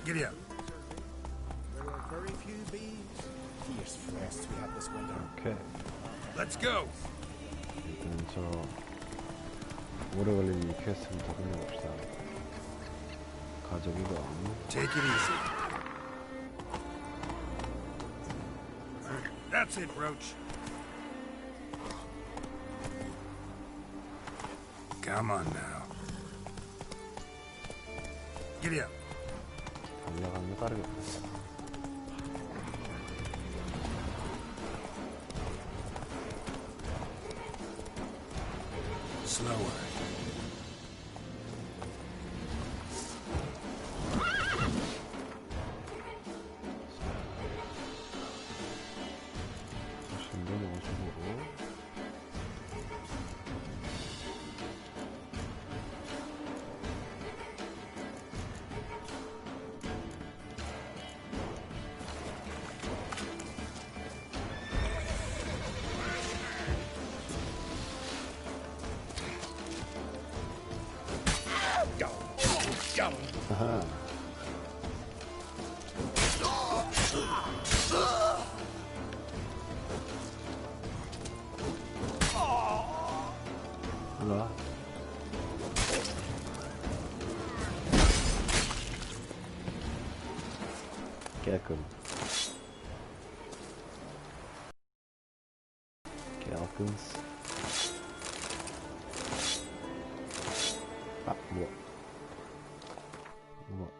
Giddy up. There were very few bees. Fierce frosts we had this winter. 오케이. Let's go. 일단 저 오래 걸리는 이 퀘스트부터 끝내봅시다. 가족이가 Take it easy. That's it, Roach. Come on now. Giddy up. 달려가는 게 빠르겠다. Slower. 아하. 일로와. 깨끔. 깨끔스. 아, 뭐. 뭐.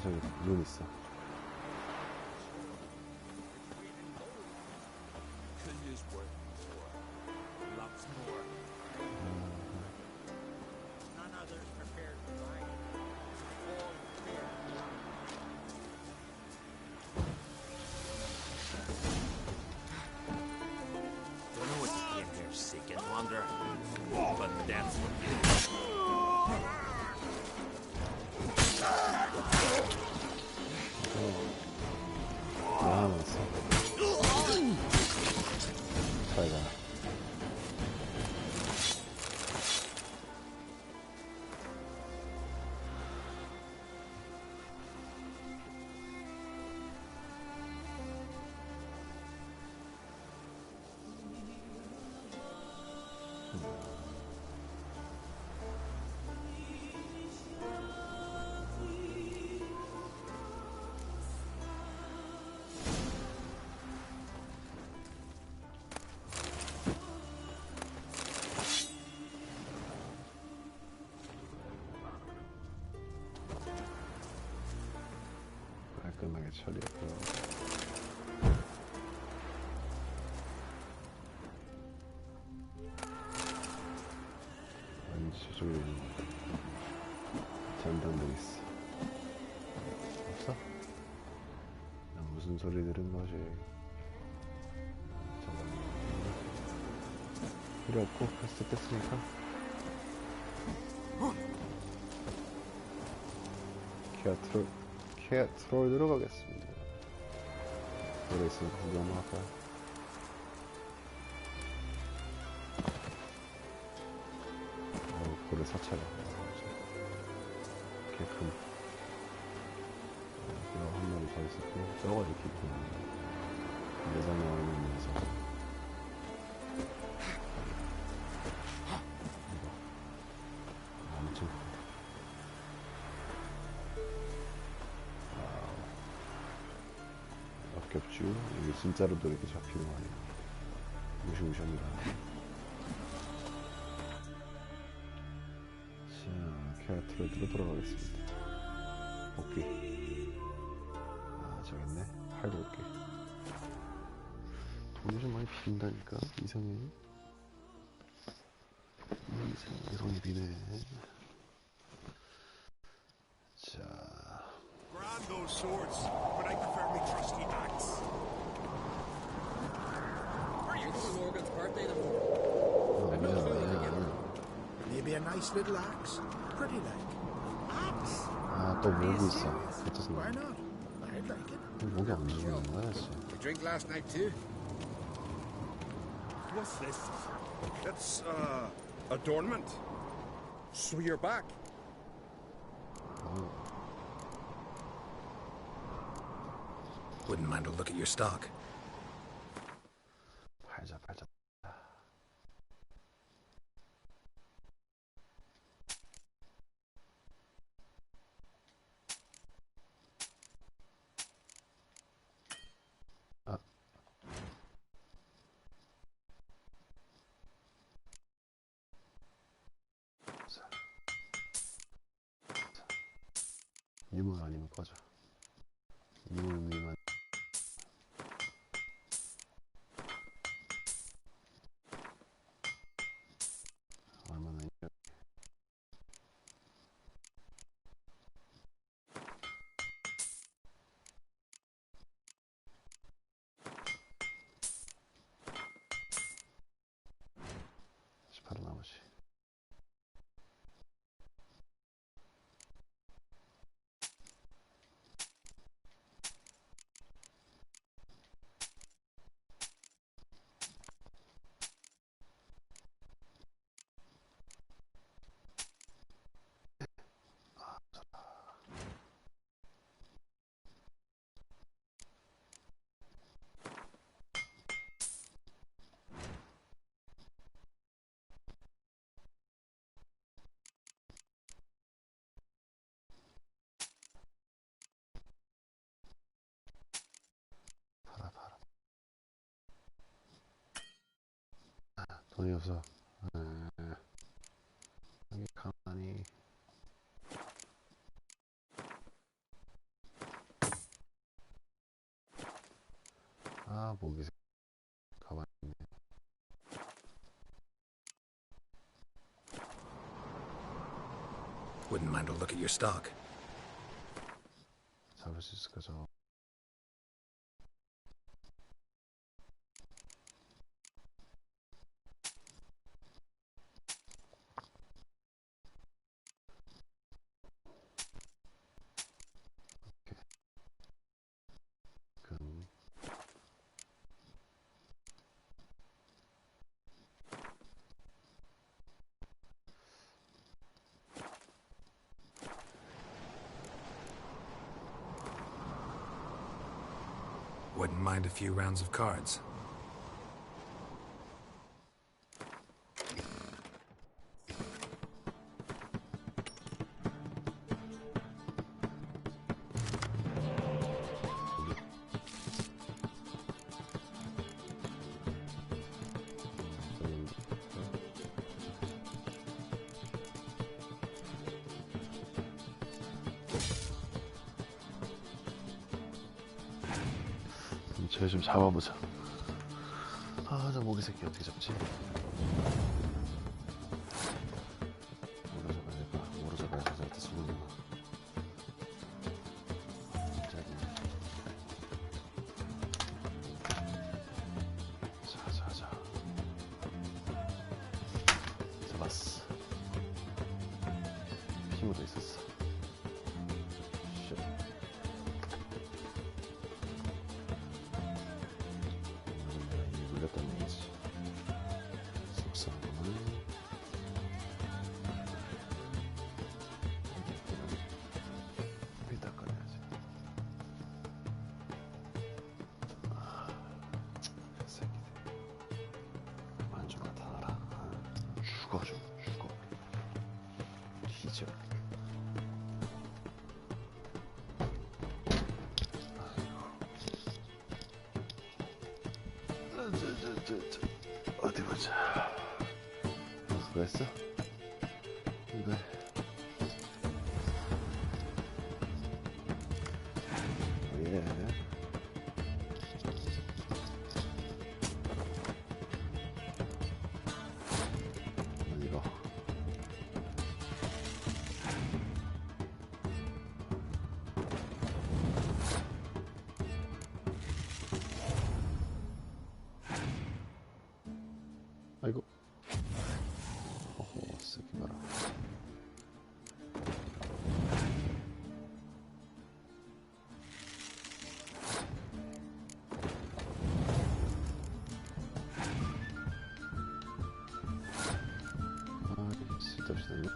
저기 눈 있어. 깔끔하게 처리했고요. 저쪽에 전당도 있어. 없어? 무슨 소리 들은 거지? 잠깐만. 필요 없고 퀘스트 뺐으니까. 트롤 들어가겠습니다. 노래 있으니까 구경 한번 할까요? 고래 사찰이야. 개큰. 그거 한 마리 더 있었고, 저거 이렇게 있구나. 내장 나오는 녀석. 엄청 크다. 역겹죠? 이게 진짜로도 이렇게 잡히는 거 아니야? 무시무시합니다. 트레이드로 돌아가겠습니다. 복귀. 아, 저기 있네. 8개. 돈이 좀 많이 빈다니까? 이상해. 이상하게 돈이 비네. 자. Grab those swords, but I prefer my trusty axe. Are you going to Morgan's birthday tomorrow? Maybe a nice little axe. Pretty like. Axe? 아, 또 목이 있어. Why not? I'd like it. 목이 안 죽는 거야, 진짜. You drink last night too? What's this? That's, adornment. So you're back. Wouldn't mind a look at your stock. 팔자. 유물 아니면 꺼져. 유물미만. 얼마나 이렇게. 바로 나머지. 팔아. 돈이 없어. 여기 가만히. 목이 가만히 있네. Wouldn't mind a look at your stock. 잡을 수 있을까 저거. Wouldn't mind a few rounds of cards. 쟤 좀 잡아보자. 저 모기 새끼 어떻게 잡지? 뭐로 잡아야 저한테 숨어있나. 자. 잡았어. 피 묻어 있었어. 물렸다는 얘기지. 속상함은 피 닦아내야지. 새끼들 그만 좀 나타나라. 죽어 뒤져. 어디 보자. 수고했어? 이거 예. 이거 아이고. 어허, 쓰기 봐라. 쓸데없이 됐네.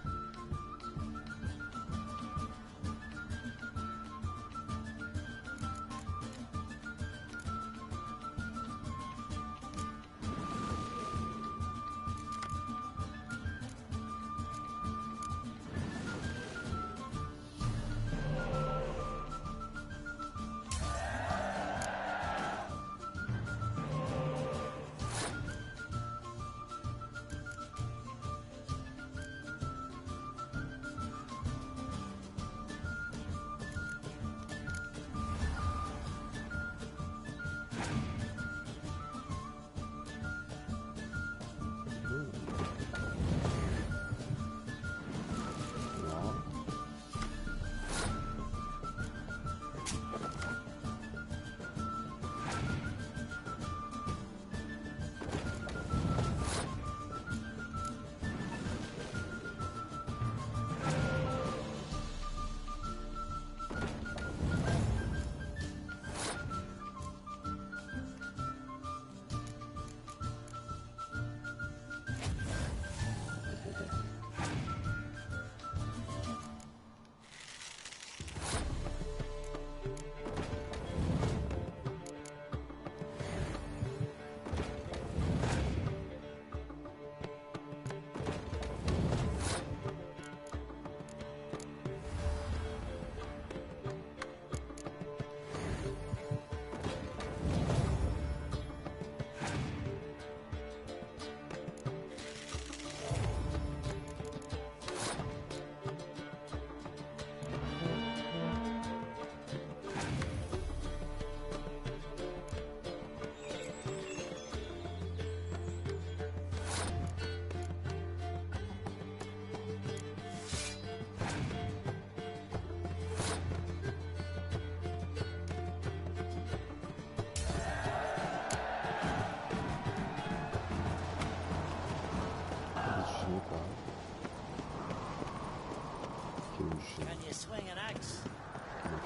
swing an axe.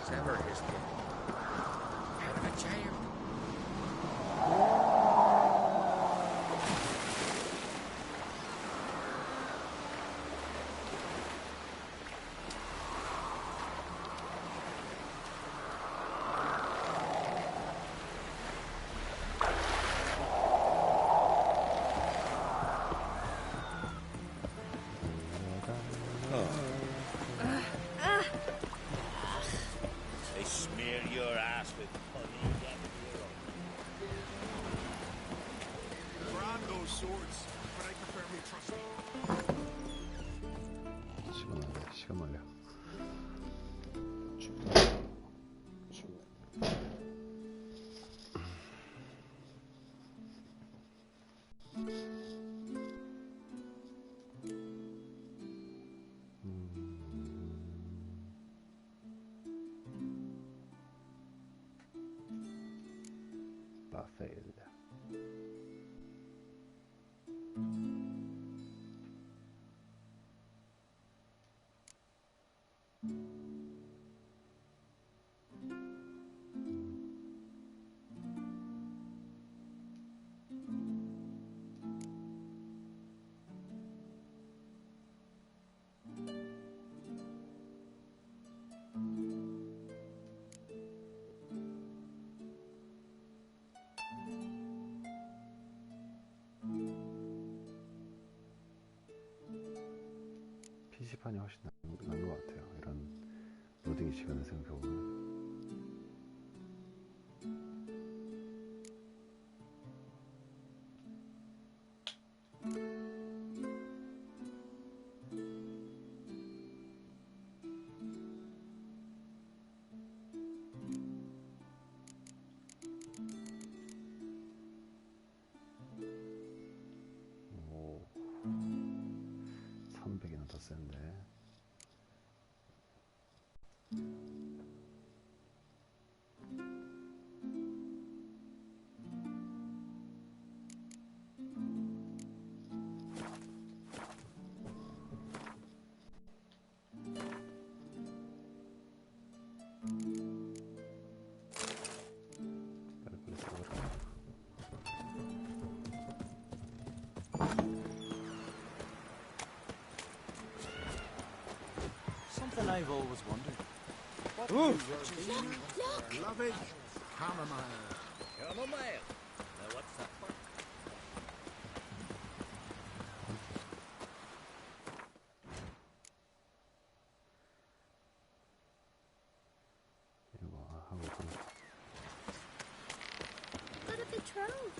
Sever his head. Out of a chair. They smear your ass with honey. Grind those swords, but I prefer me trusty. 시간 말려, 시간 말려. 라파엘. PC판이 훨씬 나은 것 같아요. 이런 로딩 시간을 생각해보면. 오, 300이나 더 센데. 빨리 써보자. Something I've always wondered. What Lovage, chamomile. Chamomile. Now what's that for? 이거 하고 좀 Got a betrothed.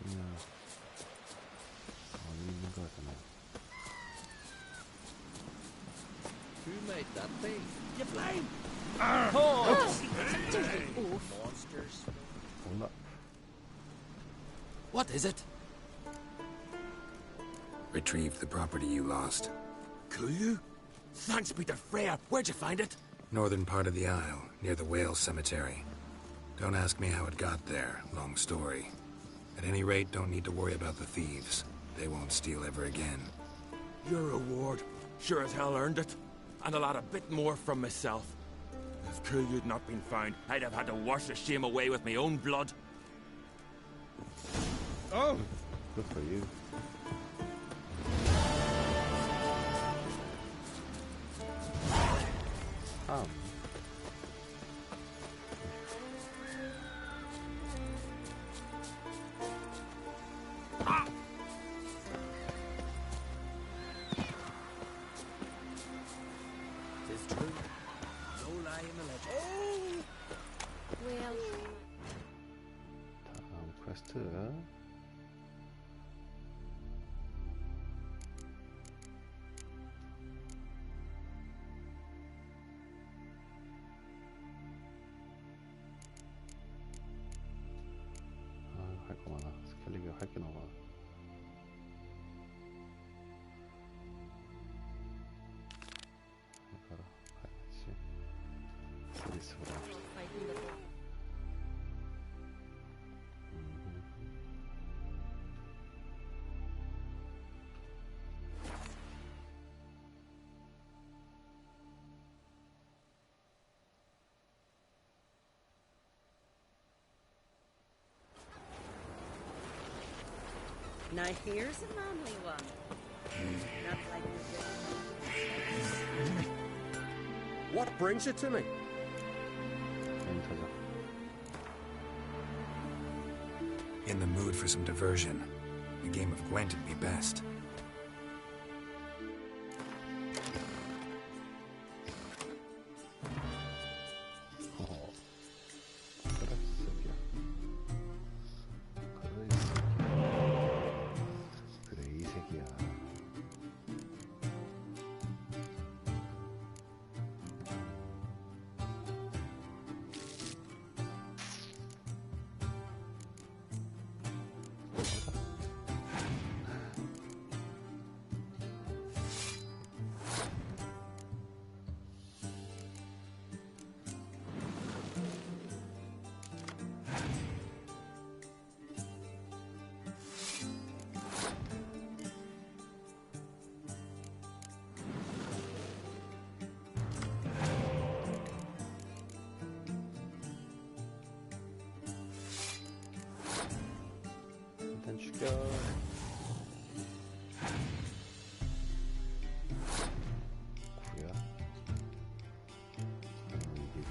그냥 어디 있는 거 같잖아. Who made that thing? You blame? Dirty oaf. Monsters. 몰라. What is it? Retrieved the property you lost. Clue? Thanks be to Freya. Where'd you find it? Northern part of the Isle, near the whale cemetery. Don't ask me how it got there. Long story. At any rate, don't need to worry about the thieves. They won't steal ever again. Your reward. Sure as hell earned it. And I'll add a bit more from myself. If Kulyu'd not been found, I'd have had to wash the shame away with my own blood. Oh! Good for you. Tis true. No lie in the legend. Well, 다음 퀘스트. 할 거 많아. 스켈리기 할 게 너무 많아. 가라. 가야지. 서비스로 합시다. fighting the Now here's a manly one. Not like the What brings you to me? 여행 타자. In the mood for some diversion. A game of Gwent would be best. 그래 이 새끼야. 일단 죽여. 구야. 이게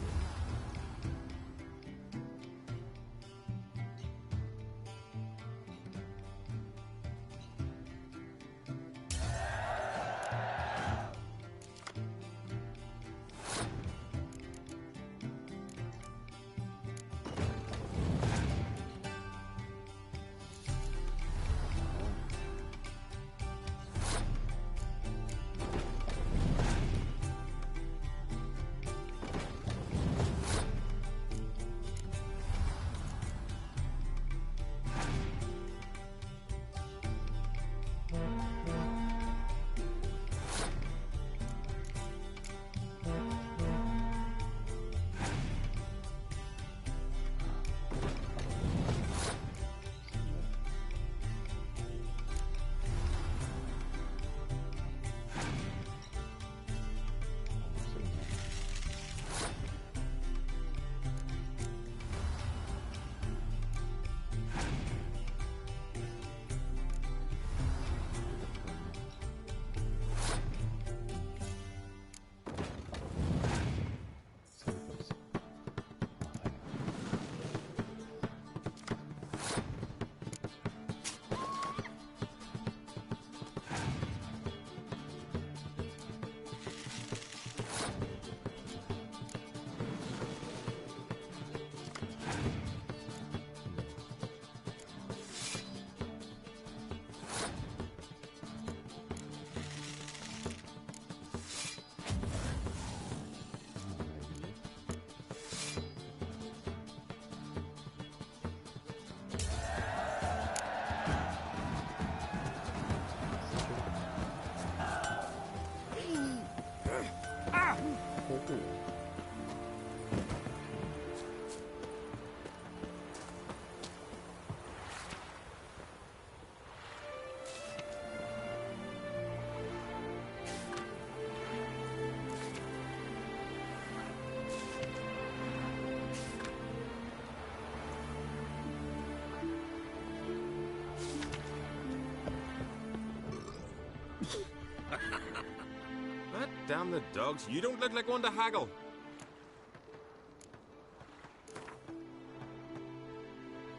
Damn the dogs, you don't look like one to haggle.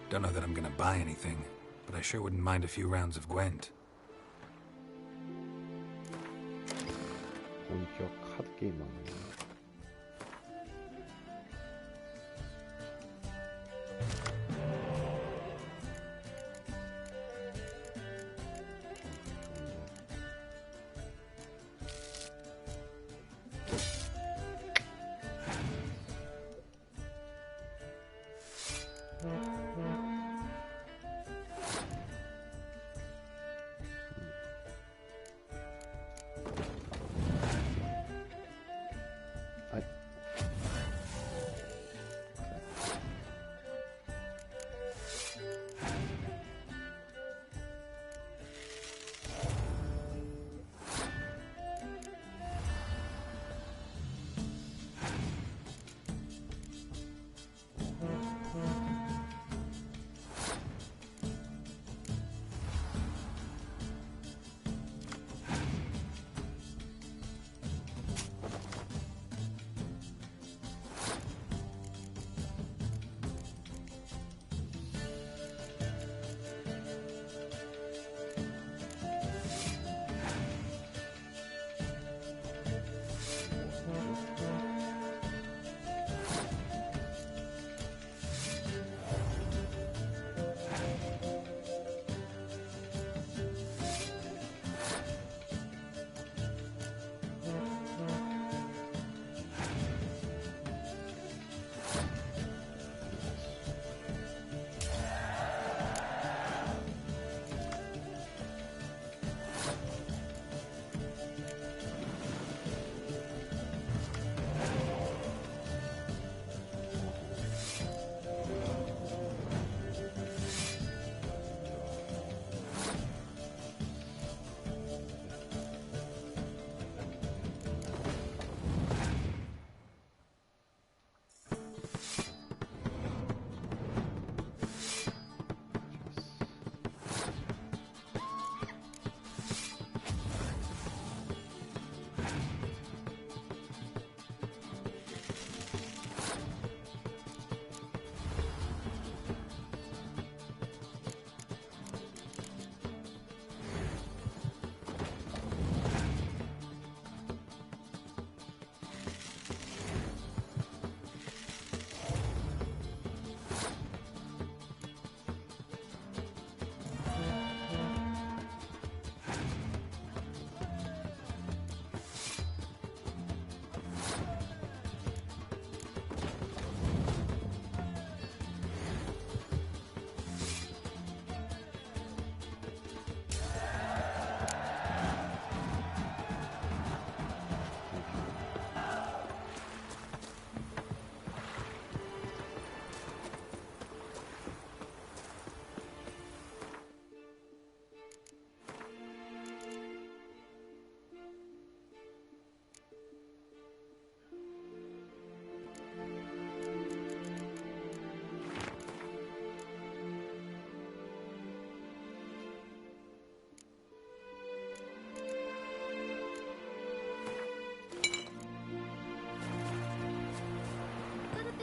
Don't know that I'm gonna buy anything, but I sure wouldn't mind a few rounds of Gwent. 본격 카드 게임 하는 거.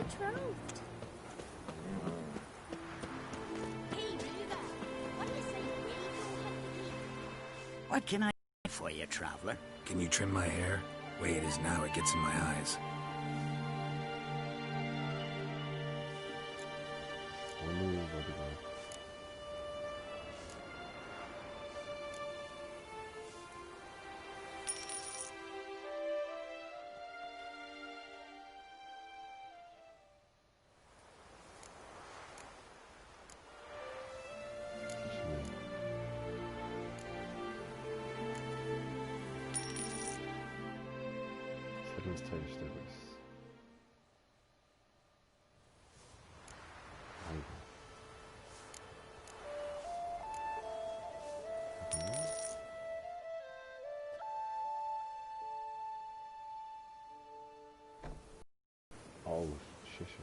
betrothed. Hey, Ruga, what do you say we go hit the gate? What can I do for you, traveler? Can you trim my hair? Way it is now, it gets in my eyes. 어느 어디가? 새로운 스타일이 시작되고 있어. 아이고. 어우, 쉬쉬.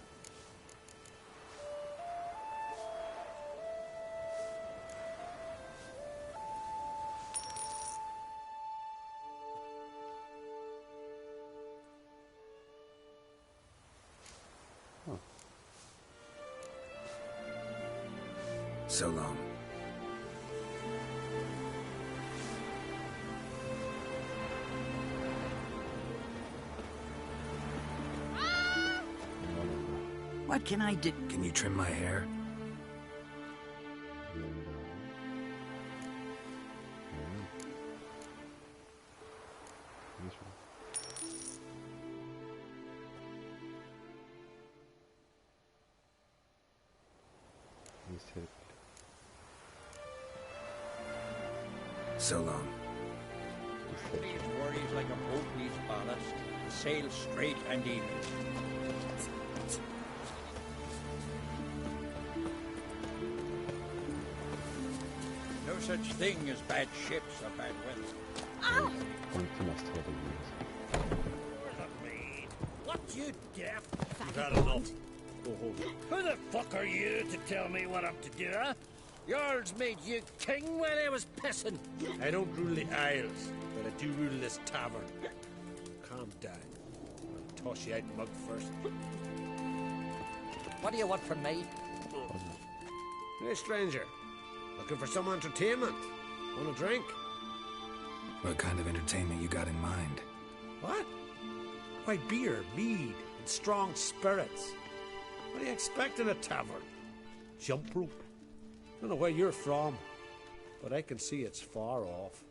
So long. What can I do? Can you trim my hair? So long. These worries like a boat needs ballast. Sail straight and even. No such thing as bad ships or bad weather. 포인트 마스터가 되기 위해서. What, you deaf? You've had enough. Who the fuck are you to tell me what I'm to do, huh? Yours made you king when I was pissing. I don't rule the Isles, but I do rule this tavern. Calm down. I'll toss you out mug first. What do you want from me? Hey, stranger. Looking for some entertainment? Want a drink? What kind of entertainment you got in mind? What? Why, beer, mead, and strong spirits. What do you expect in a tavern? Jump rope? Don't know where you're from, but I can see it's far off.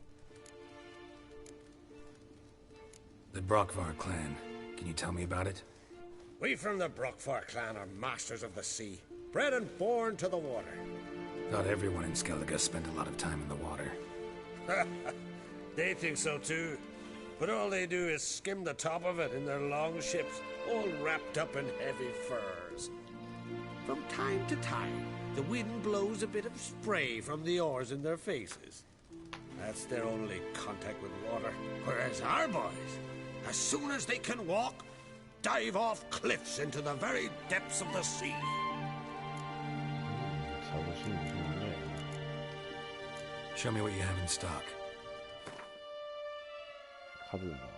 The Brockvar clan. Can you tell me about it? We from the Brockvar clan are masters of the sea, bred and born to the water. Thought everyone in Skellige spent a lot of time in the water. They think so too, but all they do is skim the top of it in their long ships, all wrapped up in heavy furs. From time to time, the wind blows a bit of spray from the oars in their faces. That's their only contact with water. Whereas our boys, as soon as they can walk, dive off cliffs into the very depths of the sea. 사고신 무슨인데? Show me what you have in stock. 카드 나와.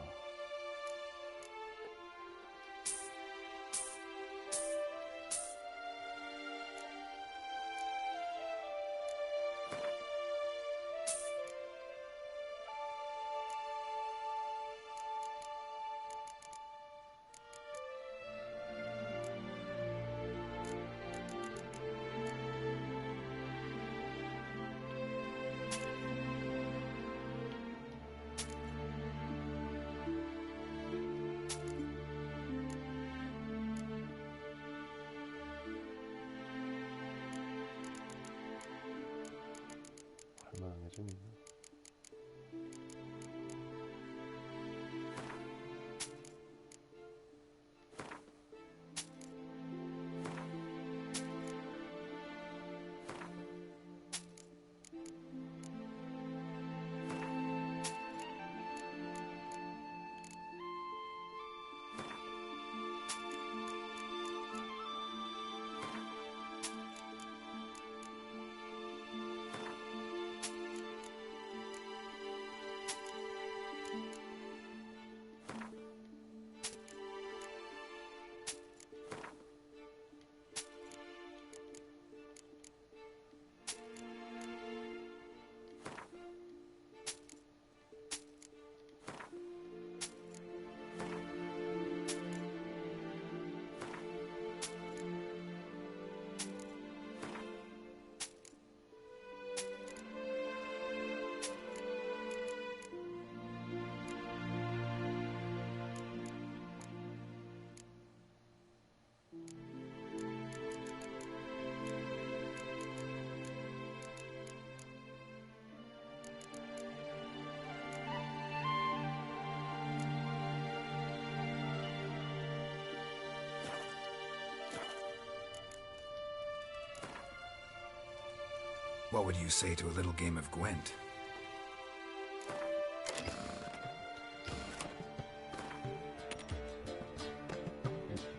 What would you say to a little game of Gwent?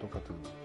똑같은 거.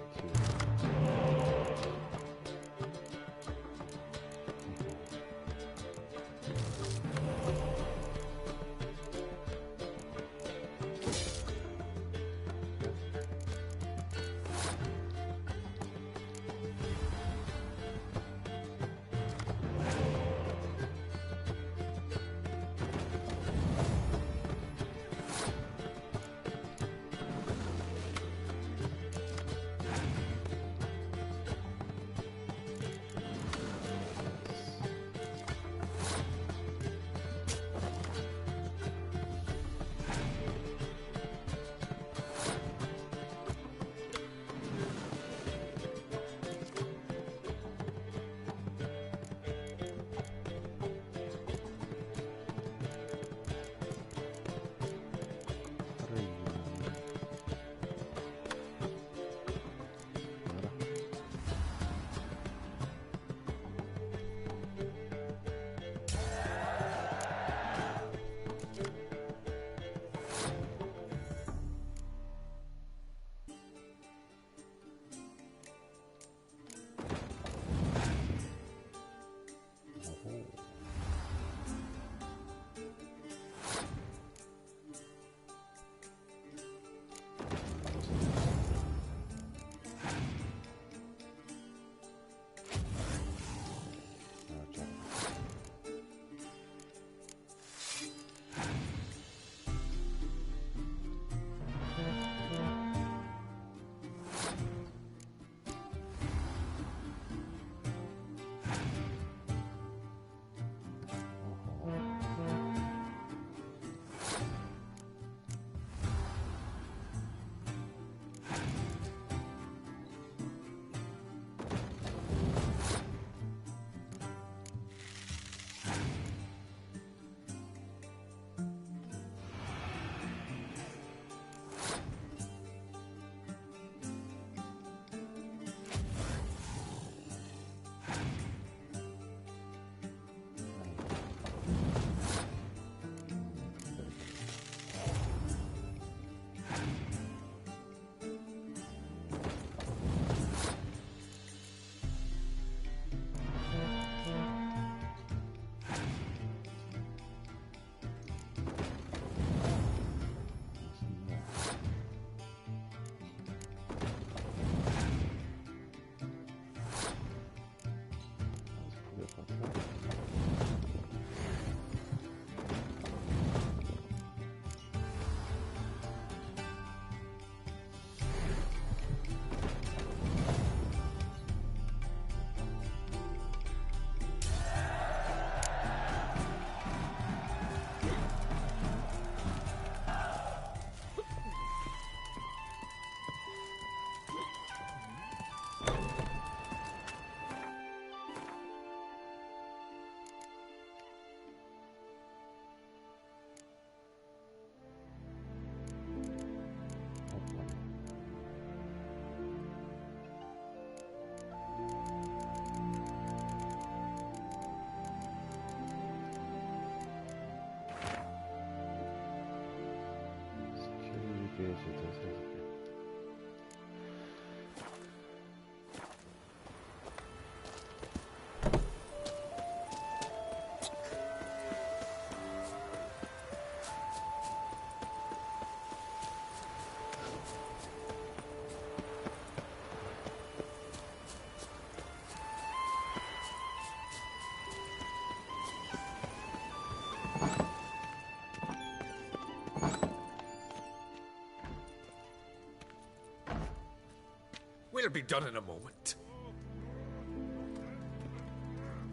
We'll be done in a moment.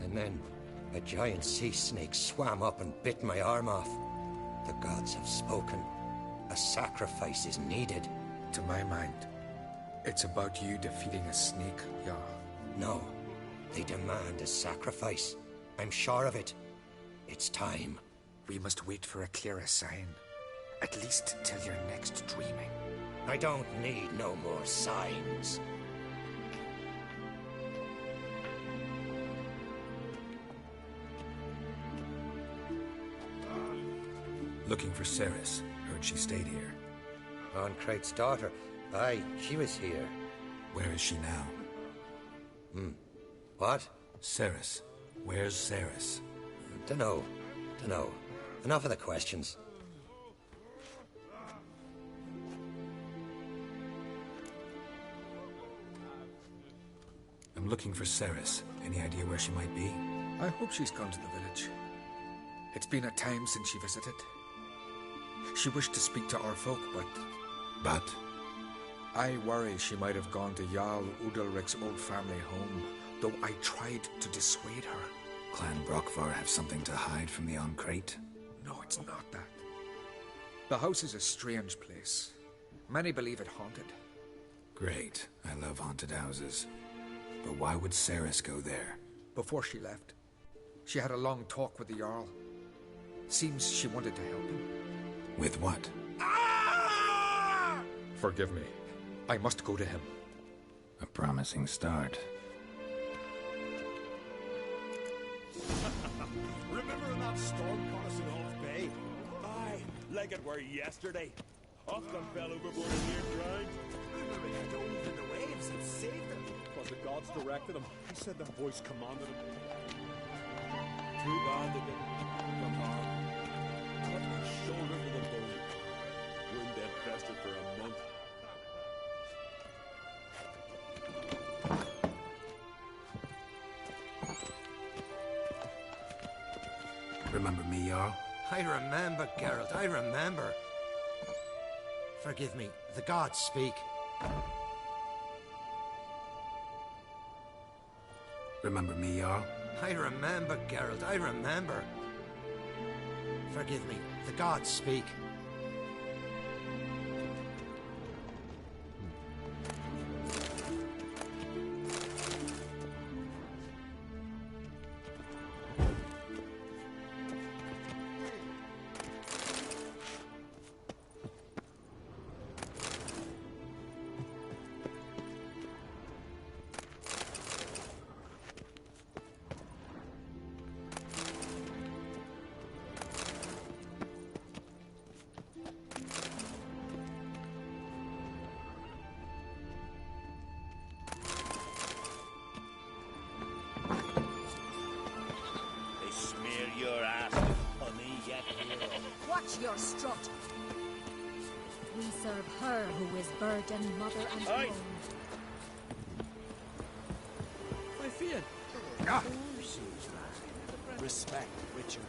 And then a giant sea snake swam up and bit my arm off. The gods have spoken. A sacrifice is needed. To my mind, it's about you defeating a snake, Yah. No, they demand a sacrifice. I'm sure of it. It's time. We must wait for a clearer sign. At least till your next dreaming. I don't need no more signs. Looking for Ceres. Heard she stayed here. On Crate's daughter. Aye, she was here. Where is she now? What? Ceres. Where's Ceres? Dunno. Enough of the questions. I'm looking for Ceres. Any idea where she might be? I hope she's gone to the village. It's been a time since she visited. She wished to speak to our folk, But? I worry she might have gone to Jarl Udalric's old family home, though I tried to dissuade her. Clan Brockvar have something to hide from the Crate? No, it's not that. The house is a strange place. Many believe it haunted. Great. I love haunted houses. But why would Ceres go there? Before she left, she had a long talk with the Jarl. Seems she wanted to help him. With what? Forgive me. I must go to him. A promising start. Remember when that storm caught us in Off Bay? Aye, like it were yesterday. Often fell overboard and near drowned. Remember he dove in the waves and saved them. Because the gods directed him. He said their voice commanded him. Too bad they didn't come hard. Cut his shoulder for the bone. Wound dead festered for a month. Remember me, Jarl? I remember, Geralt, I remember. Forgive me, the gods speak. Remember me, Jarl? I remember, Geralt, I remember. Forgive me, the gods speak. Watch your strut. We serve her who is burden, mother, and home. My Fian. Respect, Witcher.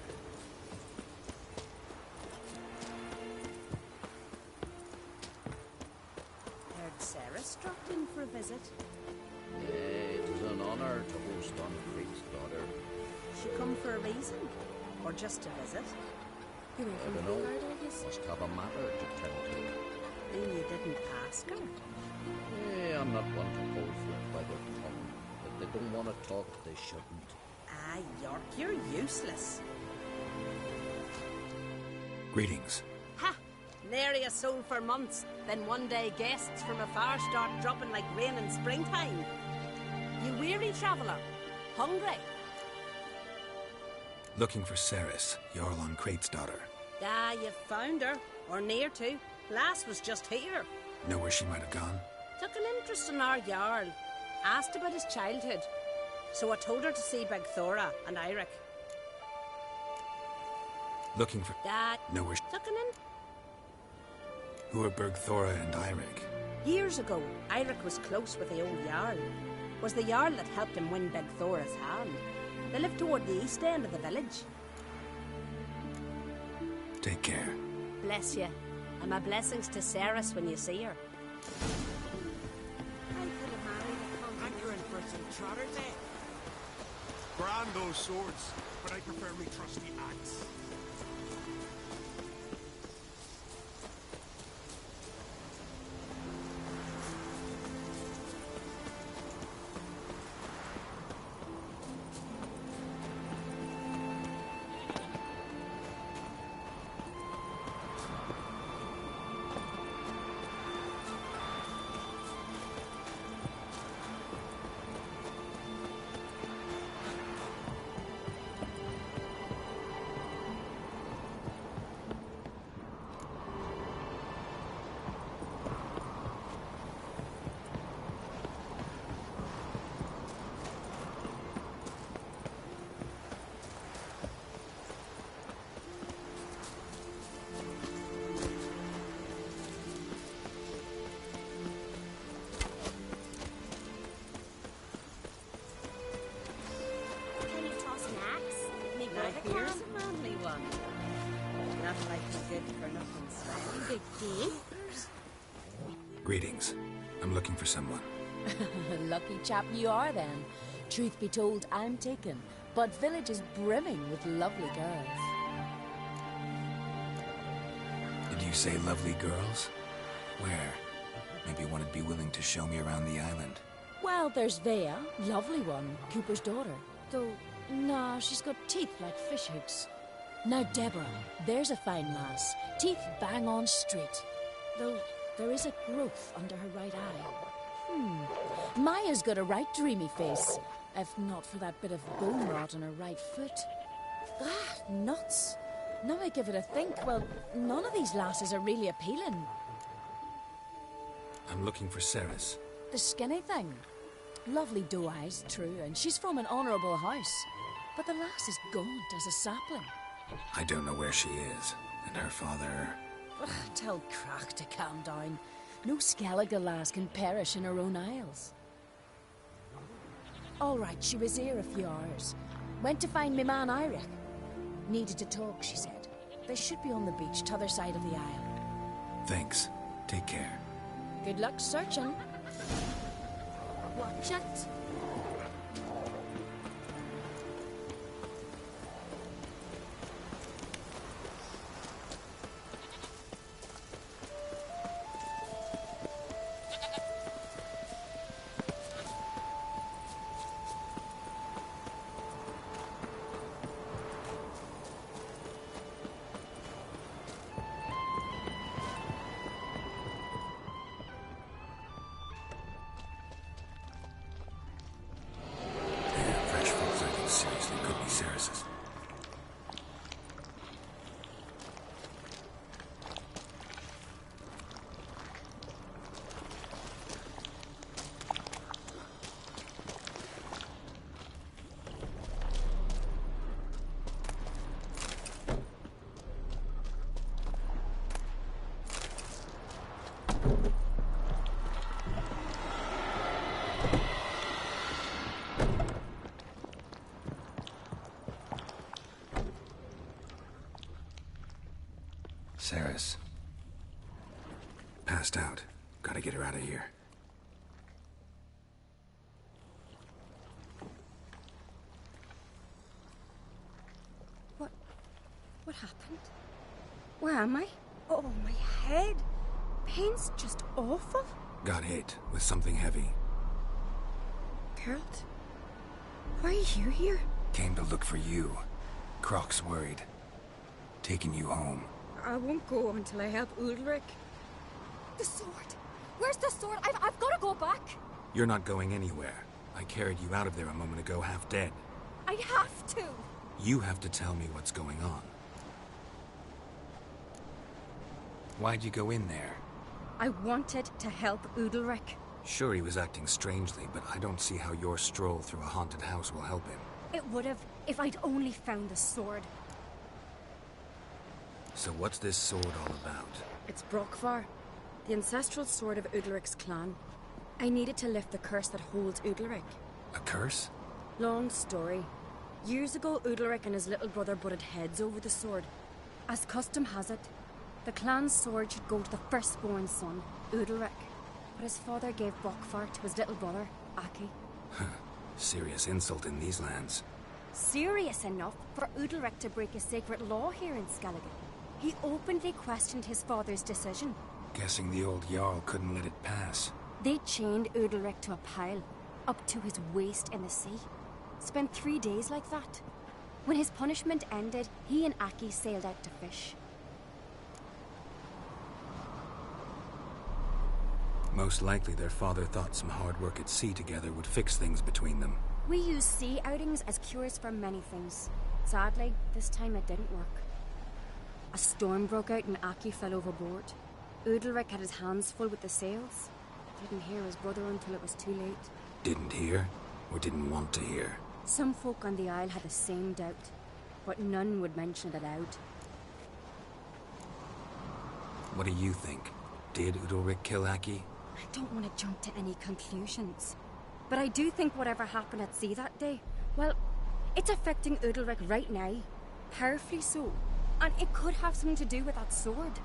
Heard Sarah struck in for a visit. It is an honor to host on Crate's daughter. She come for a reason? Or just to visit? I don't know. Must have a matter to tend to. Then you didn't ask her? I'm not one to hold flip by their tongue. If they don't want to talk, they shouldn't. Ah, York, you're useless. Greetings. Ha! Nary a soul for months. Then one day guests from afar start dropping like rain in springtime. You weary traveller? Hungry? Looking for Ceres, Jarl on Crate's daughter. Ah, you've found her. Or near to. Lass was just here. Know where she might have gone? Took an interest in our Jarl. Asked about his childhood. So I told her to see Beg Thora and Eirik. Looking for... Dad. Know where... Took an in... Who are Berg Thora and Eirik? Years ago, Eirik was close with the old Jarl. Was the Jarl that helped him win Beg Thora's hand. They live toward the east end of the village. Take care. Bless you. And my blessings to Ceres when you see her. I could have married a Hankering for some trotter day. Grand those swords, but I prefer me trusty axe. Greetings. I'm looking for someone. Lucky chap you are, then. Truth be told, I'm taken, but village is brimming with lovely girls. Did you say lovely girls? Where? Maybe one would be willing to show me around the island. Well, there's Vea, lovely one, Cooper's daughter. Though, nah, she's got teeth like fish hooks. Now Deborah, there's a fine lass, teeth bang on straight. Though, there is a growth under her right eye. Maya's got a right dreamy face, if not for that bit of bone rot on her right foot. Ah, nuts. Now I give it a think, well, none of these lasses are really appealing. I'm looking for Ceres. The skinny thing. Lovely doe eyes, true, and she's from an honourable house. But the lass is gaunt as a sapling. I don't know where she is, and her father... Ugh, tell Crack to calm down. No Skellige lass can perish in her own isles. All right, she was here a few hours. Went to find me man Eirik. Needed to talk, she said. They should be on the beach, t'other side of the isle. Thanks. Take care. Good luck searching. Watch it. Ceres. Passed out. Gotta get her out of here. What happened? Where am I? Oh, my head. Pain's just awful. Got hit with something heavy. Geralt? Why are you here? Came to look for you. Croc's worried. Taking you home. I won't go until I help Ulrich. The sword! Where's the sword? I've got to go back! You're not going anywhere. I carried you out of there a moment ago, half dead. I have to! You have to tell me what's going on. Why'd you go in there? I wanted to help Ulrich. Sure, he was acting strangely, but I don't see how your stroll through a haunted house will help him. It would have, if I'd only found the sword. So what's this sword all about? It's Brokvar, the ancestral sword of Udalric's clan. I needed to lift the curse that holds Udalric. A curse? Long story. Years ago, Udalric and his little brother butted heads over the sword. As custom has it, the clan's sword should go to the firstborn son, Udalric. But his father gave Brokvar to his little brother, Aki. Serious insult in these lands. Serious enough for Udalric to break a sacred law here in Skellige. He openly questioned his father's decision. Guessing the old Jarl couldn't let it pass. They chained Udalric to a pile, up to his waist in the sea. Spent 3 days like that. When his punishment ended, he and Aki sailed out to fish. Most likely their father thought some hard work at sea together would fix things between them. We use sea outings as cures for many things. Sadly, this time it didn't work. A storm broke out and Aki fell overboard. Udalric had his hands full with the sails. Didn't hear his brother until it was too late. Didn't hear? Or didn't want to hear? Some folk on the Isle had the same doubt, but none would mention it aloud. What do you think? Did Udalric kill Aki? I don't want to jump to any conclusions. But I do think whatever happened at sea that day, well, it's affecting Udalric right now. Powerfully so. And it could have something to do with that sword.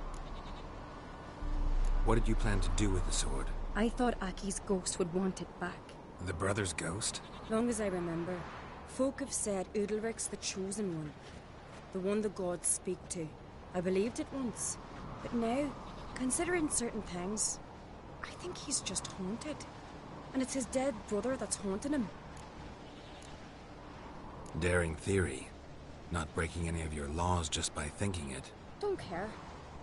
What did you plan to do with the sword? I thought Aki's ghost would want it back. The brother's ghost? Long as I remember, folk have said Udalric's the chosen one. The one the gods speak to. I believed it once. But now, considering certain things, I think he's just haunted. And it's his dead brother that's haunting him. Daring theory. Not breaking any of your laws just by thinking it. Don't care.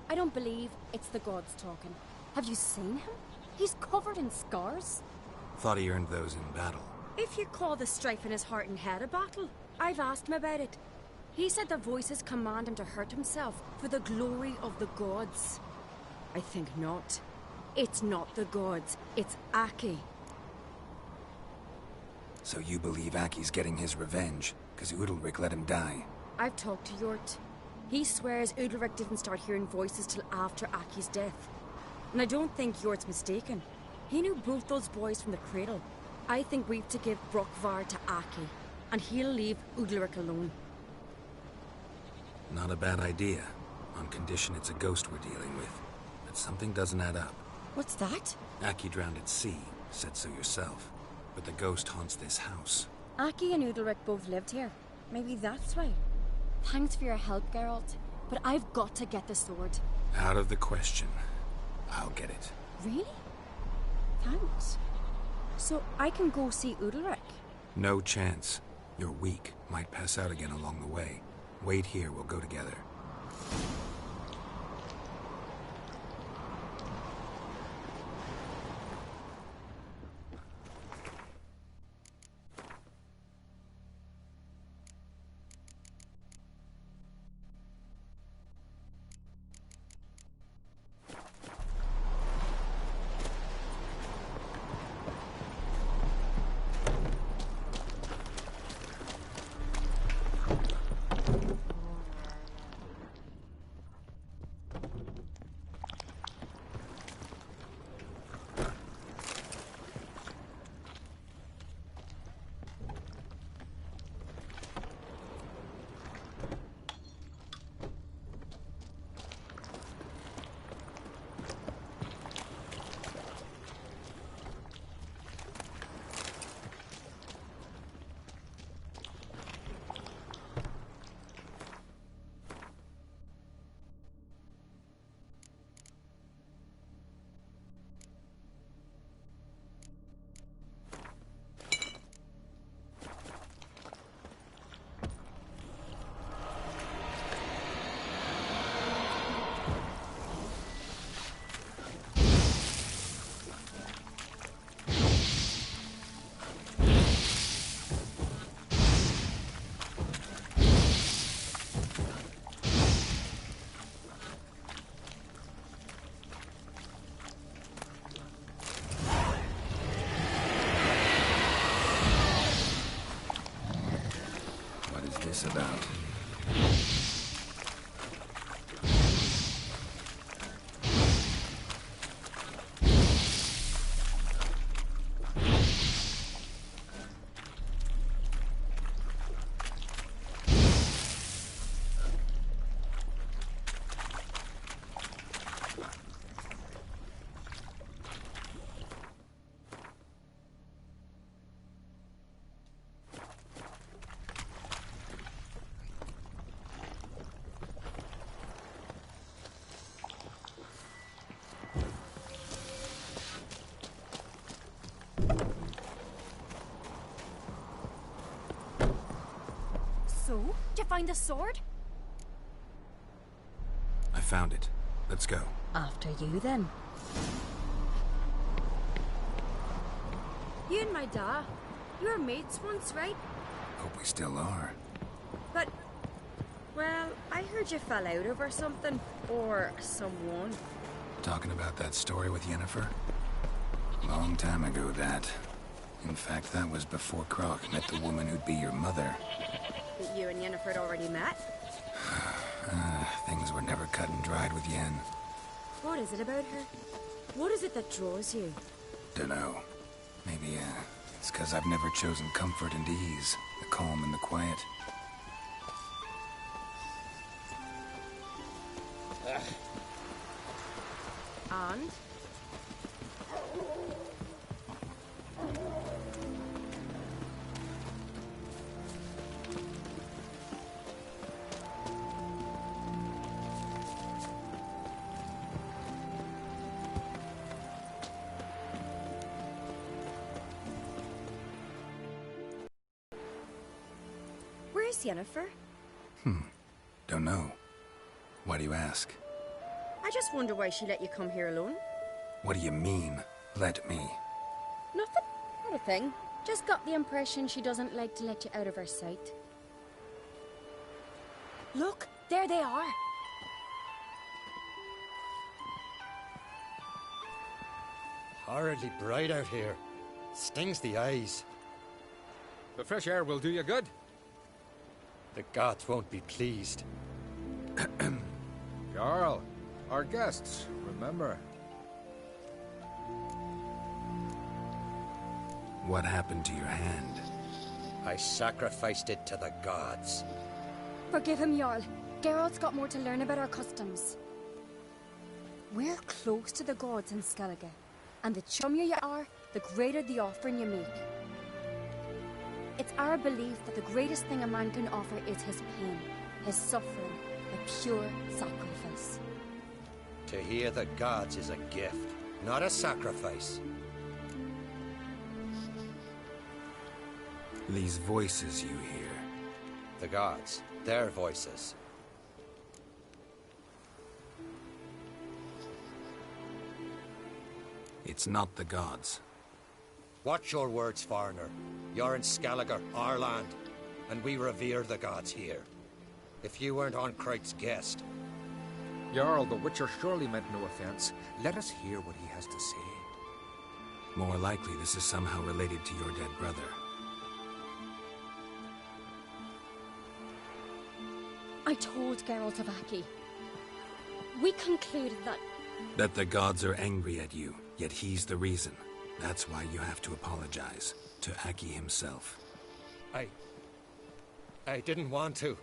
I don't believe it's the gods talking. Have you seen him? He's covered in scars. Thought he earned those in battle. If you call the strife in his heart and head a battle, I've asked him about it. He said the voices command him to hurt himself for the glory of the gods. I think not. It's not the gods, it's Aki. So you believe Aki's getting his revenge, because Udalric let him die? I've talked to Yort. He swears Udalric didn't start hearing voices till after Aki's death. And I don't think Yort's mistaken. He knew both those boys from the cradle. I think we've to give Brokvar to Aki, and he'll leave Udalric alone. Not a bad idea, on condition it's a ghost we're dealing with. But something doesn't add up. What's that? Aki drowned at sea, said so yourself. But the ghost haunts this house. Aki and Udalric both lived here. Maybe that's why. Thanks for your help, Geralt. But I've got to get the sword. Out of the question. I'll get it. Really? Thanks. So I can go see Udalric? No chance. You're weak. Might pass out again along the way. Wait here, we'll go together. About. So, did you find the sword? I found it. Let's go. After you, then. You and my da, you were mates once, right? Hope we still are. But, well, I heard you fell out over something. Or someone. Talking about that story with Yennefer? Long time ago, that. In fact, that was before Croc met the woman who'd be your mother. That you and Yennefer had already met? Things were never cut and dried with Yen. What is it about her? What is it that draws you? Dunno. Maybe, it's 'cause I've never chosen comfort and ease, the calm and the quiet. And? Where's Yennefer? Don't know. Why do you ask? I just wonder why she let you come here alone. What do you mean, let me? Nothing. Not a thing. Just got the impression she doesn't like to let you out of her sight. Look, there they are. Horridly bright out here. Stings the eyes. The fresh air will do you good. The gods won't be pleased. Jarl, our guests, remember. What happened to your hand? I sacrificed it to the gods. Forgive him, Jarl. Geralt's got more to learn about our customs. We're close to the gods in Skellige, and the chummier you are, the greater the offering you make. It's our belief that the greatest thing a man can offer is his pain, his suffering, a pure sacrifice. To hear the gods is a gift, not a sacrifice. These voices you hear. The gods, their voices. It's not the gods. Watch your words, foreigner. You're in Skellige, our land, and we revere the gods here. If you weren't Onkreit's guest... Jarl, the Witcher surely meant no offense. Let us hear what he has to say. More likely this is somehow related to your dead brother. I told Geralt of Aki. We concluded that... That the gods are angry at you, yet he's the reason. That's why you have to apologize. To Aki himself. I didn't want to.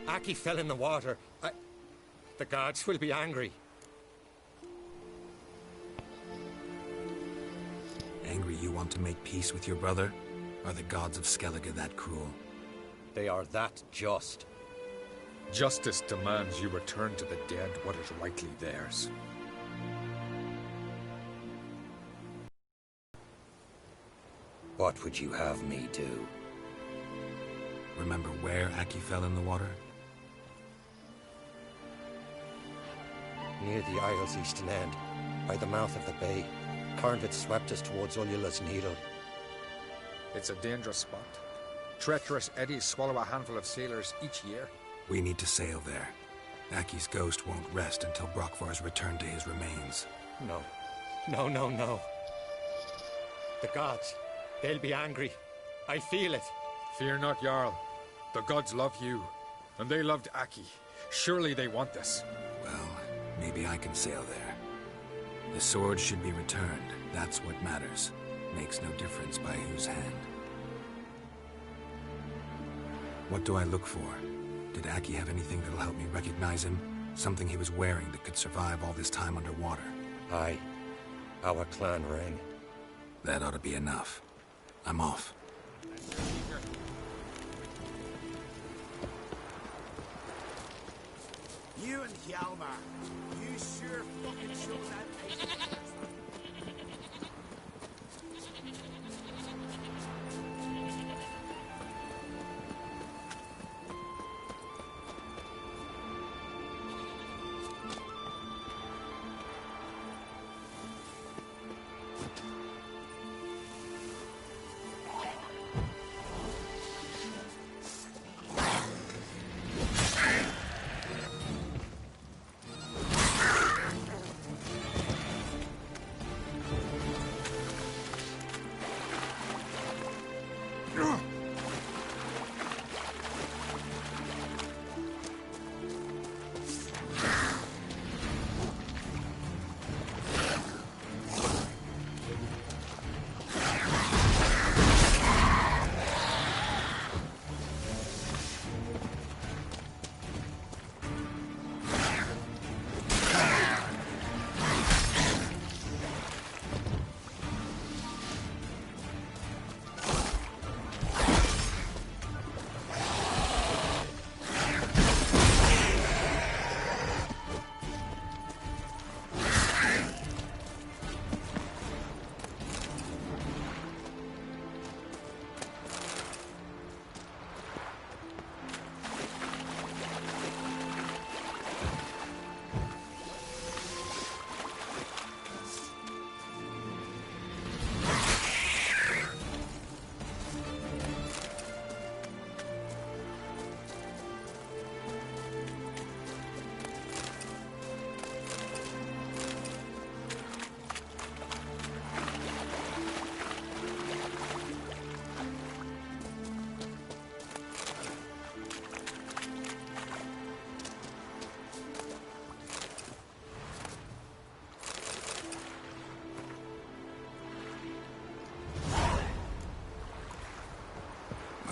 Aki fell in the water. The gods will be angry. Angry you want to make peace with your brother? Are the gods of Skellige that cruel? They are that just. Justice demands you return to the dead what is rightly theirs. What would you have me do? Remember where Aki fell in the water? Near the Isle's eastern end, by the mouth of the bay. Carnvet swept us towards Ullula's Needle. It's a dangerous spot. Treacherous eddies swallow a handful of sailors each year. We need to sail there. Aki's ghost won't rest until Brokvar's returned to his remains. No. No. The gods, they'll be angry. I feel it. Fear not, Jarl. The gods love you, and they loved Aki. Surely they want this. Well, maybe I can sail there. The sword should be returned. That's what matters. Makes no difference by whose hand. What do I look for? Did Aki have anything that'll help me recognize him? Something he was wearing that could survive all this time underwater? Aye. Our clan ring. That ought to be enough. I'm off. You and Hjalmar, you sure fucking show that.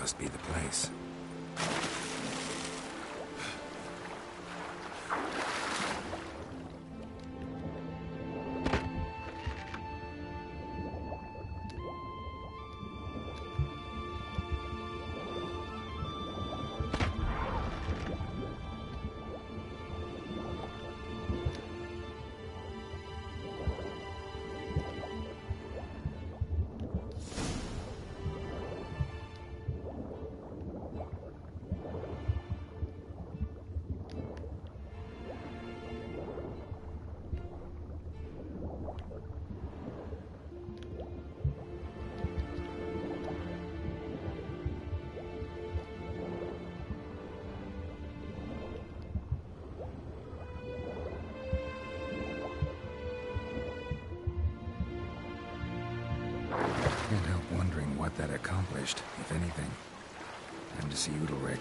Must be the place. Can't help wondering what that accomplished, if anything. Time to see Udalric.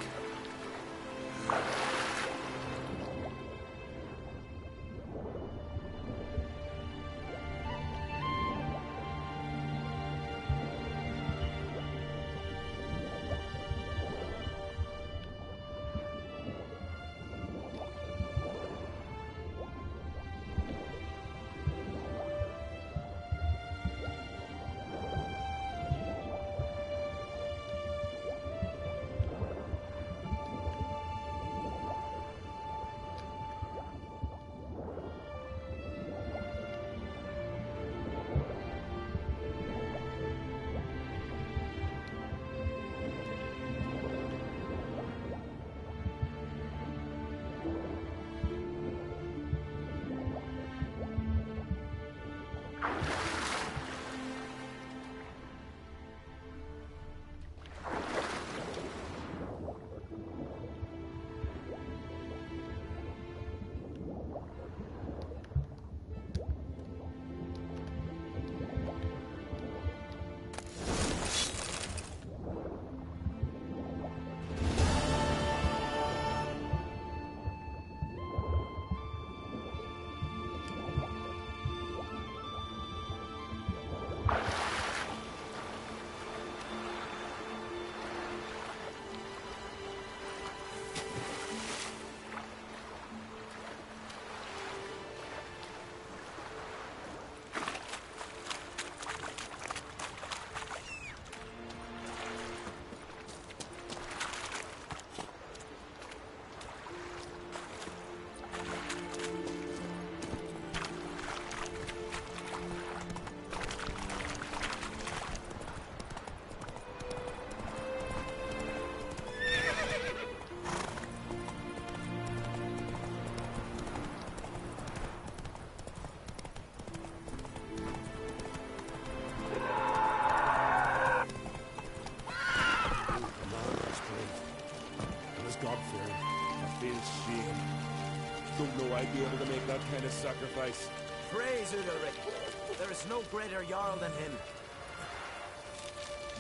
Don't know I'd be able to make that kind of sacrifice. Praise Udalric. There is no greater Jarl than him.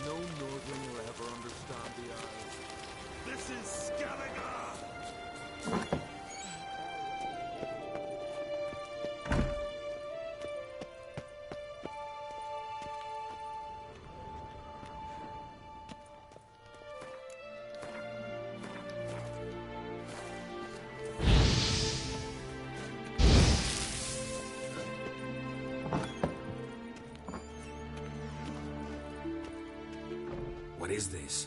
No Northern will ever understand the Isles. This is Skellige! What is this?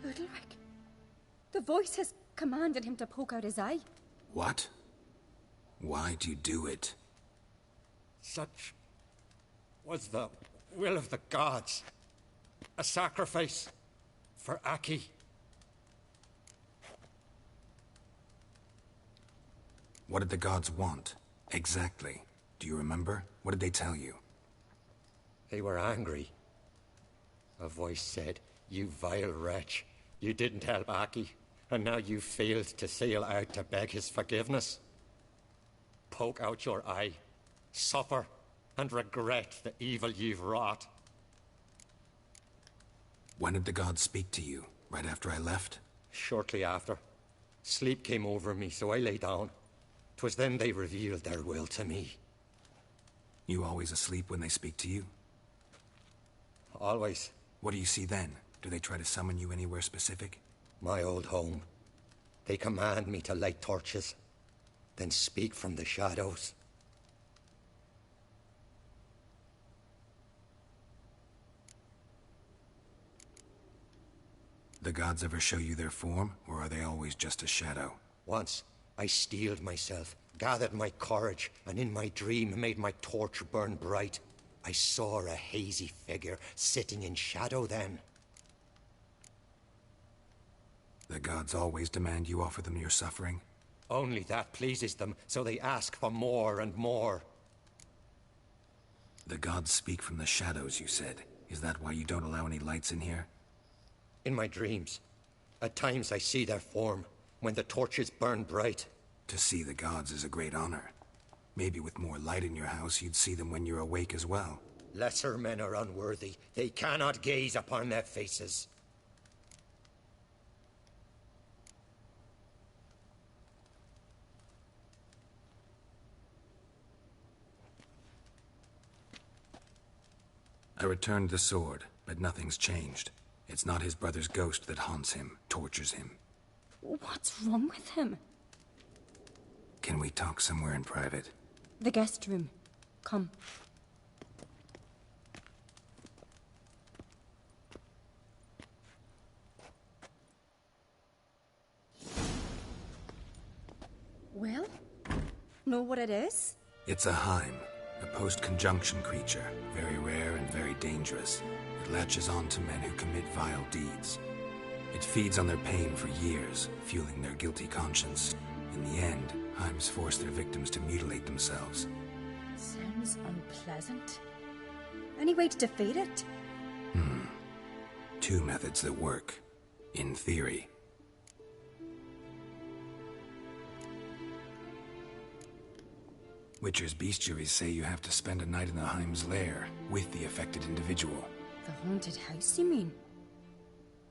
Udalric. The voice has commanded him to poke out his eye. What? Why do you do it? Such was the will of the gods. A sacrifice for Aki. What did the gods want? Exactly. Do you remember? What did they tell you? They were angry. A voice said, "You vile wretch. You didn't help Aki, and now you failed to sail out to beg his forgiveness. Poke out your eye, suffer, and regret the evil you've wrought." When did the gods speak to you? Right after I left? Shortly after. Sleep came over me, so I lay down. 'Twas then they revealed their will to me. You always asleep when they speak to you? Always. What do you see then? Do they try to summon you anywhere specific? My old home. They command me to light torches, then speak from the shadows. The gods ever show you their form, or are they always just a shadow? Once, I steeled myself, gathered my courage, and in my dream made my torch burn bright. I saw a hazy figure sitting in shadow then. The gods always demand you offer them your suffering? Only that pleases them, so they ask for more and more. The gods speak from the shadows, you said. Is that why you don't allow any lights in here? In my dreams, at times I see their form, when the torches burn bright. To see the gods is a great honor. Maybe with more light in your house, you'd see them when you're awake as well. Lesser men are unworthy. They cannot gaze upon their faces. I returned the sword, but nothing's changed. It's not his brother's ghost that haunts him, tortures him. What's wrong with him? Can we talk somewhere in private? The guest room. Come. Well, know what it is? It's a Heim, a post-conjunction creature, very rare and very dangerous. It latches on to men who commit vile deeds. It feeds on their pain for years, fueling their guilty conscience. In the end, Heims force their victims to mutilate themselves. Sounds unpleasant. Any way to defeat it? Two methods that work. In theory. Witcher's bestiaries say you have to spend a night in the Heim's lair, with the affected individual. The haunted house, you mean?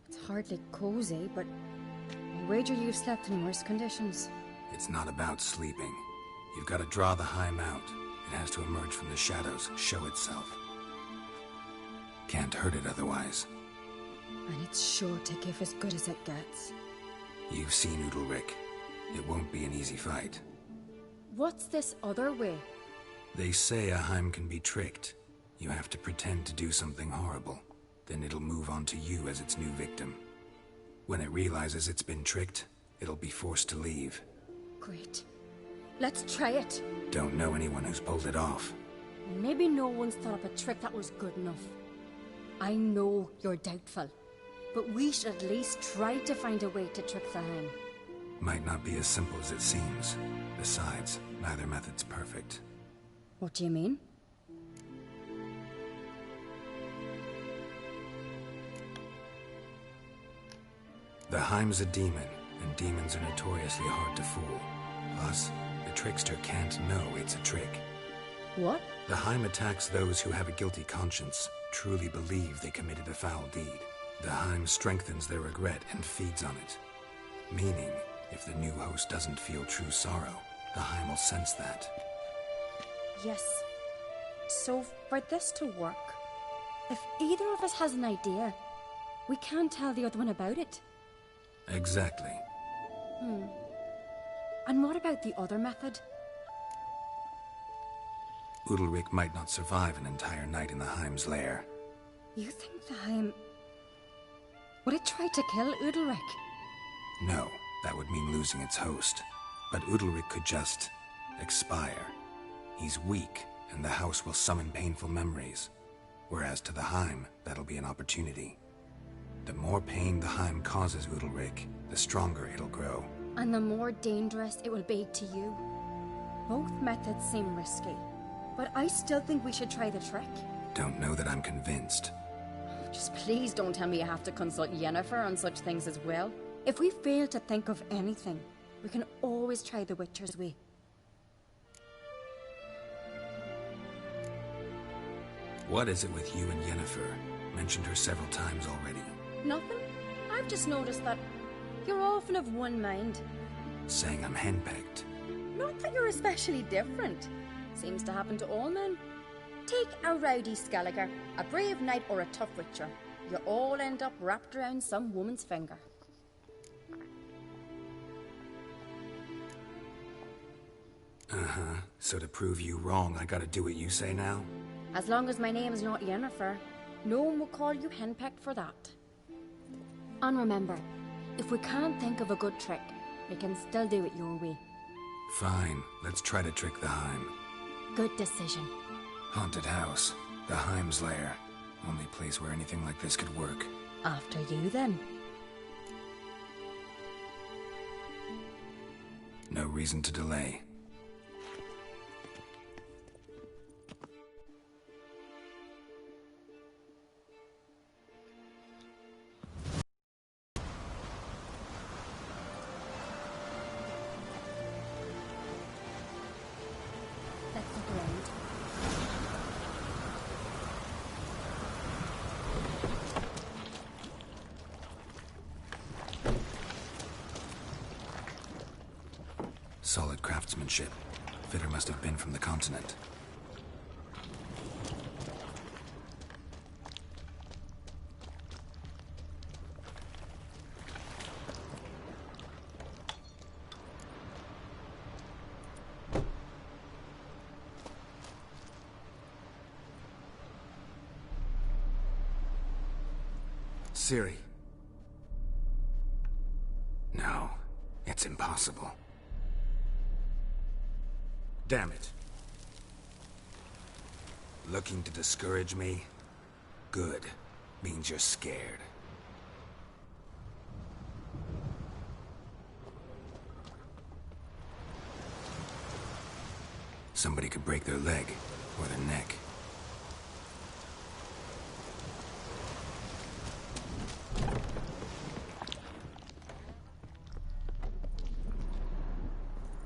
It's hardly cozy, but I wager you've slept in worse conditions. It's not about sleeping. You've got to draw the Heim out. It has to emerge from the shadows, show itself. Can't hurt it otherwise. And it's sure to give as good as it gets. You've seen Udalric. It won't be an easy fight. What's this other way? They say a Heim can be tricked. You have to pretend to do something horrible. Then it'll move on to you as its new victim. When it realizes it's been tricked, it'll be forced to leave. Great. Let's try it. Don't know anyone who's pulled it off. Maybe no one's thought up a trick that was good enough. I know you're doubtful, but we should at least try to find a way to trick the Heim. Might not be as simple as it seems. Besides, neither method's perfect. What do you mean? The Heim's a demon, and demons are notoriously hard to fool. Plus, the trickster can't know it's a trick. What? The Heim attacks those who have a guilty conscience, truly believe they committed a foul deed. The Heim strengthens their regret and feeds on it. Meaning, if the new host doesn't feel true sorrow, the Heim will sense that. Yes. So, for this to work, if either of us has an idea, we can't tell the other one about it. Exactly. And what about the other method? Udalric might not survive an entire night in the Heim's lair. You think the Heim... Would it try to kill Udalric? No, that would mean losing its host. But Udalric could just... expire. He's weak, and the house will summon painful memories. Whereas to the Heim, that'll be an opportunity. The more pain the Heim causes Udalric, the stronger it'll grow. And the more dangerous it will be to you. Both methods seem risky, but I still think we should try the trick. Don't know that I'm convinced. Just please don't tell me you have to consult Yennefer on such things as well. If we fail to think of anything, we can always try the Witcher's way. What is it with you and Yennefer? Mentioned her several times already. Nothing. I've just noticed that you're often of one mind. Saying I'm henpecked. Not that you're especially different. Seems to happen to all men. Take a rowdy Skelliger, a brave knight or a tough witcher. you all end up wrapped around some woman's finger. Uh-huh. So to prove you wrong, I gotta do what you say now? As long as my name's not Yennefer, no one will call you henpecked for that. And remember, if we can't think of a good trick, we can still do it your way. Fine, let's try to trick the Heim. Good decision. Haunted house. The Heim's lair. Only place where anything like this could work. After you, then. No reason to delay. Let's look around. Solid craftsmanship. Fitter must have been from the continent. Ciri. No, it's impossible. Damn it. Looking to discourage me? Good. Means you're scared. Somebody could break their leg, or their neck.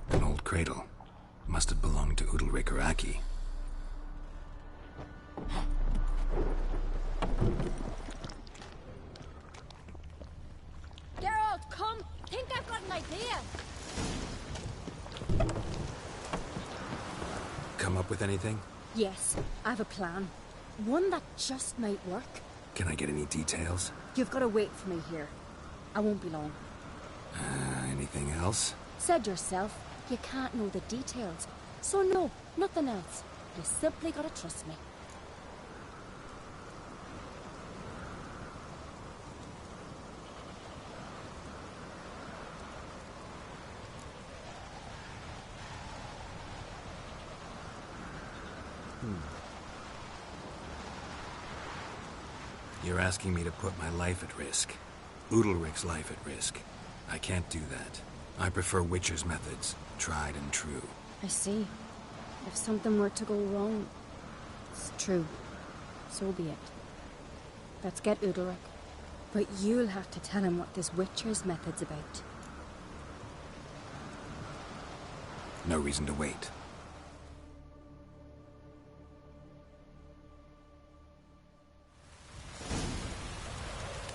An old cradle. Must have belonged to Udalric or Aki. Geralt, come! Think I've got an idea! Come up with anything? Yes, I have a plan. One that just might work. Can I get any details? You've got to wait for me here. I won't be long. Anything else? Said yourself, you can't know the details. So no, nothing else. You simply gotta trust me. You're asking me to put my life at risk. Udalric's life at risk. I can't do that. I prefer Witcher's methods, tried and true. I see. If something were to go wrong, it's true. So be it. Let's get Udalric. But you'll have to tell him what this Witcher's method's about. No reason to wait.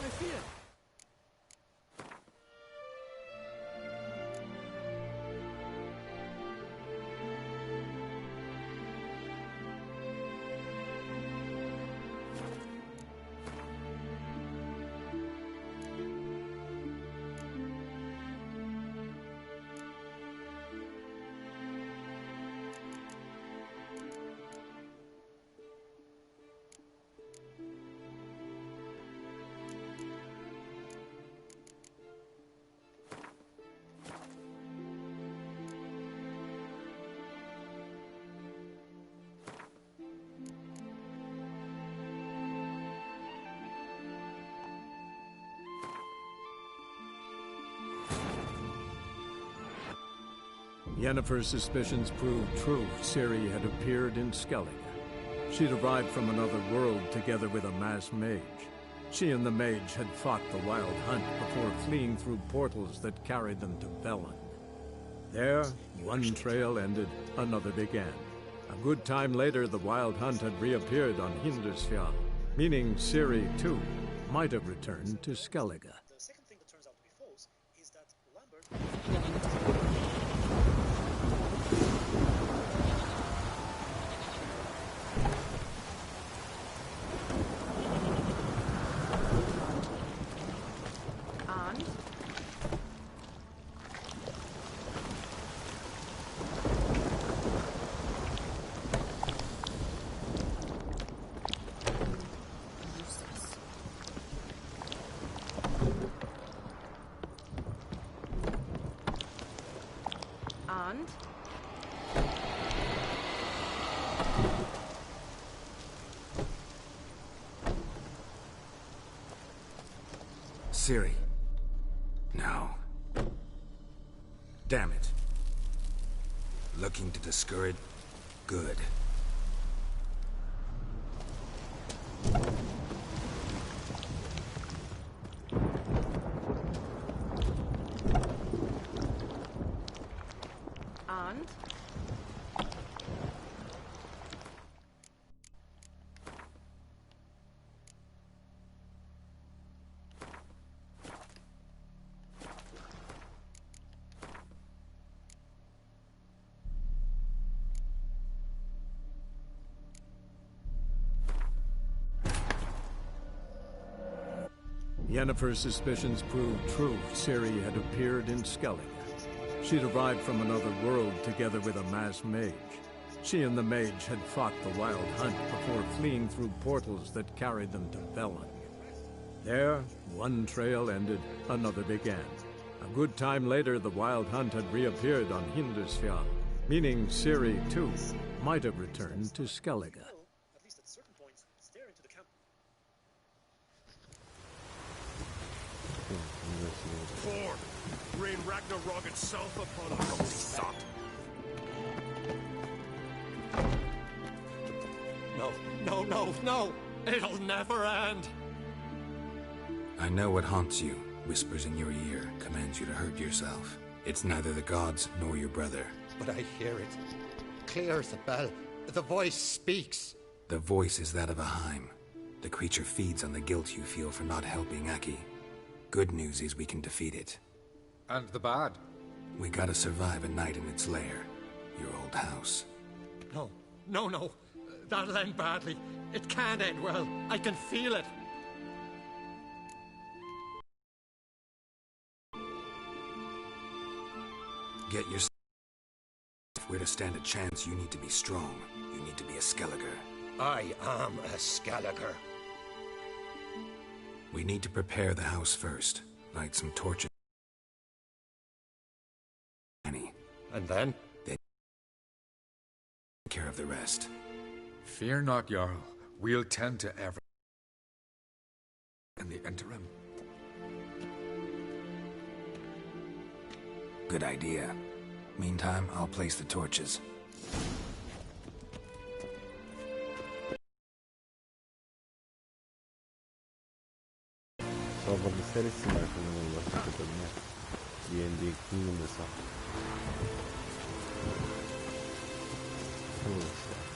I see it. Yennefer's suspicions proved true. Ciri had appeared in Skellige. She'd arrived from another world together with a masked mage. She and the mage had fought the Wild Hunt before fleeing through portals that carried them to Velen. There, one trail ended, another began. A good time later, the Wild Hunt had reappeared on Hindarsfjall, meaning Ciri, too, might have returned to Skellige. The second thing that turns out to be false is that Lambert... And? Ciri. No. Damn it. Looking to discourage? Good. And? Yennefer's suspicions proved true. Ciri had appeared in Skellige. She'd arrived from another world together with a masked mage. She and the mage had fought the Wild Hunt before fleeing through portals that carried them to Velen. There, one trail ended, another began. A good time later, the Wild Hunt had reappeared on Hindusfjall, meaning Ciri, too, might have returned to Skellige. At least at certain points, stare into the camp. Ford! Rain Ragnarok itself upon us, sot! No, no, no, no! It'll never end! I know what haunts you, whispers in your ear, commands you to hurt yourself. It's neither the gods nor your brother. But I hear it. Clear as a bell. The voice speaks. The voice is that of a Heim. The creature feeds on the guilt you feel for not helping Aki. Good news is we can defeat it. And the bad? We gotta survive a night in its lair. Your old house. No, no, no. That'll end badly. It can't end well. I can feel it. Get yourself. If we're to stand a chance, you need to be strong. You need to be a Skellige. I am a Skellige. We need to prepare the house first. Light some torches. And then? Then take care of the rest. Fear not, Jarl. We'll tend to everything in the interim. Good idea. Meantime, I'll place the torches. 서버는 세리스 말씀을 넣었거든요. D&D 궁금해서 해보겠어요.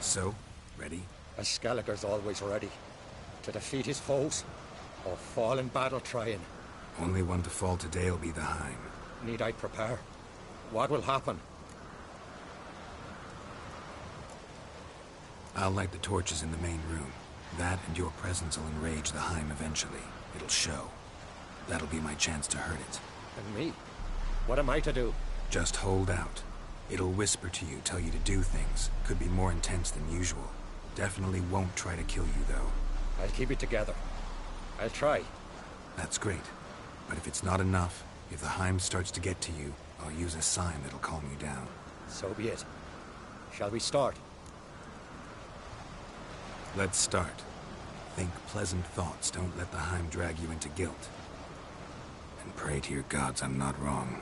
So, ready? A Skellige's always ready. To defeat his foes, or fall in battle trying. Only one to fall today will be the Heim. Need I prepare? What will happen? I'll light the torches in the main room. That and your presence will enrage the Heim eventually. It'll show. That'll be my chance to hurt it. And me? What am I to do? Just hold out. It'll whisper to you, tell you to do things. Could be more intense than usual. Definitely won't try to kill you, though. I'll keep it together. I'll try. That's great. But if it's not enough, if the Heim starts to get to you, I'll use a sign that'll calm you down. So be it. Shall we start? Let's start. Think pleasant thoughts. Don't let the Heim drag you into guilt. And pray to your gods I'm not wrong.